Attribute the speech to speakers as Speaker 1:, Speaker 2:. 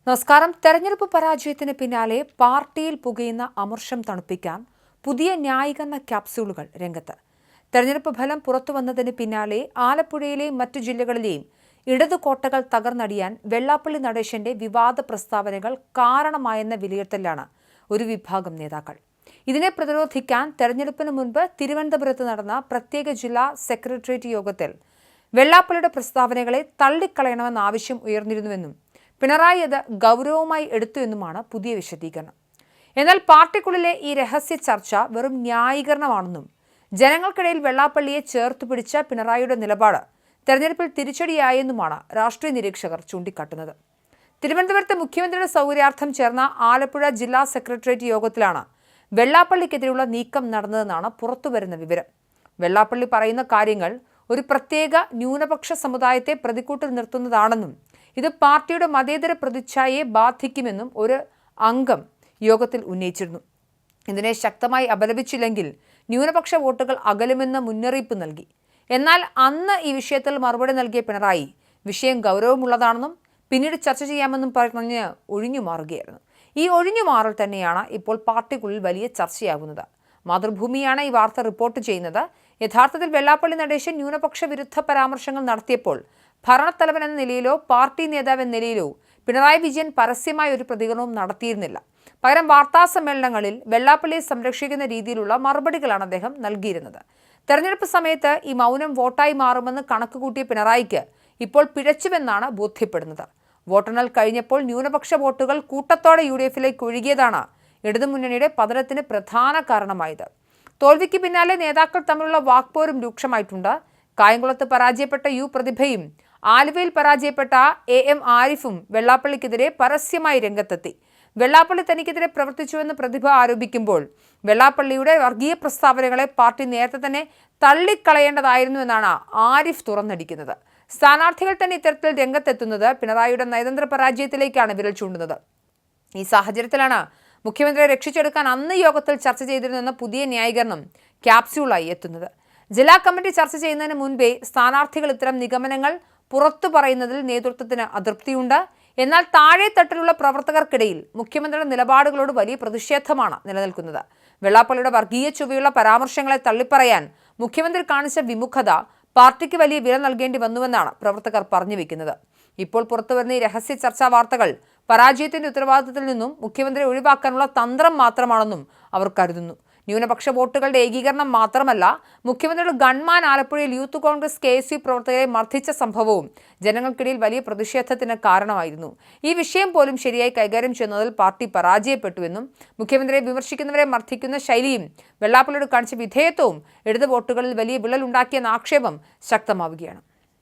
Speaker 1: നമസ്കാരം. തെരഞ്ഞെടുപ്പ് പരാജയത്തിന് പിന്നാലെ പാർട്ടിയിൽ പുകയുന്ന അമർഷം തണുപ്പിക്കാൻ പുതിയ ന്യായീകരണ ക്യാപ്സ്യൂളുകൾ രംഗത്ത്. തെരഞ്ഞെടുപ്പ് ഫലം പുറത്തുവന്നതിന് പിന്നാലെ ആലപ്പുഴയിലെയും മറ്റു ജില്ലകളിലെയും ഇടതു കോട്ടകൾ തകർന്നടിയാൻ വെള്ളാപ്പള്ളി നടേശന്റെ വിവാദ പ്രസ്താവനകൾ കാരണമായെന്ന വിലയിരുത്തലാണ് ഒരു വിഭാഗം നേതാക്കൾ. ഇതിനെ പ്രതിരോധിക്കാൻ തെരഞ്ഞെടുപ്പിന് മുൻപ് തിരുവനന്തപുരത്ത് നടന്ന പ്രത്യേക ജില്ലാ സെക്രട്ടേറിയറ്റ് യോഗത്തിൽ വെള്ളാപ്പള്ളിയുടെ പ്രസ്താവനകളെ തള്ളിക്കളയണമെന്ന ആവശ്യം ഉയർന്നിരുന്നുവെന്നും പിണറായി അത് ഗൗരവമായി എടുത്തു എന്നുമാണ് പുതിയ വിശദീകരണം. എന്നാൽ പാർട്ടിക്കുള്ളിലെ ഈ രഹസ്യ ചർച്ച വെറും ന്യായീകരണമാണെന്നും ജനങ്ങൾക്കിടയിൽ വെള്ളാപ്പള്ളിയെ ചേർത്തുപിടിച്ച പിണറായിയുടെ നിലപാട് തെരഞ്ഞെടുപ്പിൽ തിരിച്ചടിയായെന്നുമാണ് രാഷ്ട്രീയ നിരീക്ഷകർ ചൂണ്ടിക്കാട്ടുന്നത്. തിരുവനന്തപുരത്ത് മുഖ്യമന്ത്രിയുടെ സൗകര്യാർത്ഥം ചേർന്ന ആലപ്പുഴ ജില്ലാ സെക്രട്ടേറിയറ്റ് യോഗത്തിലാണ് വെള്ളാപ്പള്ളിക്കെതിരെയുള്ള നീക്കം നടന്നതെന്നാണ് പുറത്തുവരുന്ന വിവരം. വെള്ളാപ്പള്ളി പറയുന്ന കാര്യങ്ങൾ ഒരു പ്രത്യേക ന്യൂനപക്ഷ സമുദായത്തെ പ്രതിക്കൂട്ടിൽ നിർത്തുന്നതാണെന്നും ഇത് പാർട്ടിയുടെ മതേതര പ്രതിച്ഛായയെ ബാധിക്കുമെന്നും ഒരു അംഗം യോഗത്തിൽ ഉന്നയിച്ചിരുന്നു. ഇതിനെ ശക്തമായി അപലപിച്ചില്ലെങ്കിൽ ന്യൂനപക്ഷ വോട്ടുകൾ അകലുമെന്ന് മുന്നറിയിപ്പ് നൽകി. എന്നാൽ അന്ന് ഈ വിഷയത്തിൽ മറുപടി നൽകിയ പിണറായി വിഷയം ഗൗരവമുള്ളതാണെന്നും പിന്നീട് ചർച്ച ചെയ്യാമെന്നും പറഞ്ഞ് ഒഴിഞ്ഞുമാറുകയായിരുന്നു. ഈ ഒഴിഞ്ഞുമാറൽ തന്നെയാണ് ഇപ്പോൾ പാർട്ടിക്കുള്ളിൽ വലിയ ചർച്ചയാകുന്നത്. മാതൃഭൂമിയാണ് ഈ വാർത്ത റിപ്പോർട്ട് ചെയ്യുന്നത്. യഥാർത്ഥത്തിൽ വെള്ളാപ്പള്ളി നടേശൻ ന്യൂനപക്ഷ വിരുദ്ധ പരാമർശങ്ങൾ നടത്തിയപ്പോൾ ഭരണത്തലവൻ എന്ന നിലയിലോ പാർട്ടി നേതാവ് എന്ന നിലയിലോ പിണറായി വിജയൻ പരസ്യമായ ഒരു പ്രതികരണവും നടത്തിയിരുന്നില്ല. പകരം വാർത്താ സമ്മേളനങ്ങളിൽ വെള്ളാപ്പള്ളിയെ സംരക്ഷിക്കുന്ന രീതിയിലുള്ള മറുപടികളാണ് അദ്ദേഹം നൽകിയിരുന്നത്. തെരഞ്ഞെടുപ്പ് സമയത്ത് ഈ മൗനം വോട്ടായി മാറുമെന്ന് കണക്കുകൂട്ടിയ പിണറായിക്ക് ഇപ്പോൾ പിഴച്ചുവെന്നാണ് ബോധ്യപ്പെടുന്നത്. വോട്ടെണ്ണൽ കഴിഞ്ഞപ്പോൾ ന്യൂനപക്ഷ വോട്ടുകൾ കൂട്ടത്തോടെ UDF-ലേക്ക് ഒഴുകിയതാണ് ഇടതുമുന്നണിയുടെ പതനത്തിന് പ്രധാന കാരണമായത്. തോൽവിക്ക് പിന്നാലെ നേതാക്കൾ തമ്മിലുള്ള വാക്പോരും രൂക്ഷമായിട്ടുണ്ട്. കായംകുളത്ത് പരാജയപ്പെട്ട പ്രതിഭയും ആലുവയിൽ പരാജയപ്പെട്ട AM ആരിഫും വെള്ളാപ്പള്ളിക്കെതിരെ പരസ്യമായി രംഗത്തെത്തി. വെള്ളാപ്പള്ളി തനിക്കെതിരെ പ്രവർത്തിച്ചുവെന്ന് പ്രതിഭ ആരോപിക്കുമ്പോൾ വെള്ളാപ്പള്ളിയുടെ വർഗീയ പ്രസ്താവനകളെ പാർട്ടി നേരത്തെ തന്നെ തള്ളിക്കളയേണ്ടതായിരുന്നുവെന്നാണ് ആരിഫ് തുറന്നടിക്കുന്നത്. സ്ഥാനാർത്ഥികൾ തന്നെ ഇത്തരത്തിൽ രംഗത്തെത്തുന്നത് പിണറായിയുടെ നയതന്ത്ര പരാജയത്തിലേക്കാണ് വിരൽ ചൂണ്ടുന്നത്. ഈ സാഹചര്യത്തിലാണ് മുഖ്യമന്ത്രിയെ രക്ഷിച്ചെടുക്കാൻ അന്ന് യോഗത്തിൽ ചർച്ച ചെയ്തിരുന്നെന്ന പുതിയ ന്യായീകരണം ക്യാപ്സ്യൂളായി എത്തുന്നത്. ജില്ലാ കമ്മിറ്റി ചർച്ച ചെയ്യുന്നതിന് മുൻപേ സ്ഥാനാർത്ഥികൾ ഇത്തരം നിഗമനങ്ങൾ പുറത്തു പറയുന്നതിൽ നേതൃത്വത്തിന് അതൃപ്തിയുണ്ട്. എന്നാൽ താഴെത്തട്ടിലുള്ള പ്രവർത്തകർക്കിടയിൽ മുഖ്യമന്ത്രിയുടെ നിലപാടുകളോട് വലിയ പ്രതിഷേധമാണ് നിലനിൽക്കുന്നത്. വെള്ളാപ്പള്ളിയുടെ വർഗീയ ചുവയുള്ള പരാമർശങ്ങളെ തള്ളിപ്പറയാൻ മുഖ്യമന്ത്രി കാണിച്ച വിമുഖത പാർട്ടിക്ക് വലിയ വില നൽകേണ്ടി വന്നുവെന്നാണ് പ്രവർത്തകർ പറഞ്ഞു വെക്കുന്നത്. ഇപ്പോൾ പുറത്തുവരുന്ന ഈ രഹസ്യ ചർച്ചാ വാർത്തകൾ പരാജയത്തിന്റെ ഉത്തരവാദിത്തത്തിൽ നിന്നും മുഖ്യമന്ത്രിയെ ഒഴിവാക്കാനുള്ള തന്ത്രം മാത്രമാണെന്നും അവർ കരുതുന്നു. ന്യൂനപക്ഷ വോട്ടുകളുടെ ഏകീകരണം മാത്രമല്ല, മുഖ്യമന്ത്രിയുടെ ഗൺമാൻ ആലപ്പുഴയിൽ യൂത്ത് കോൺഗ്രസ് KSU പ്രവർത്തകരെ മർദ്ദിച്ച സംഭവവും ജനങ്ങൾക്കിടയിൽ വലിയ പ്രതിഷേധത്തിന് കാരണമായിരുന്നു. ഈ വിഷയം പോലും ശരിയായി കൈകാര്യം ചെയ്യുന്നതിൽ പാർട്ടി പരാജയപ്പെട്ടുവെന്നും മുഖ്യമന്ത്രിയെ വിമർശിക്കുന്നവരെ മർദ്ദിക്കുന്ന ശൈലിയും വെള്ളാപ്പള്ളിയോട് കാണിച്ച വിധേയത്വവും ഇടത് വോട്ടുകളിൽ വലിയ വിള്ളലുണ്ടാക്കിയെന്ന ആക്ഷേപം ശക്തമാവുകയാണ്.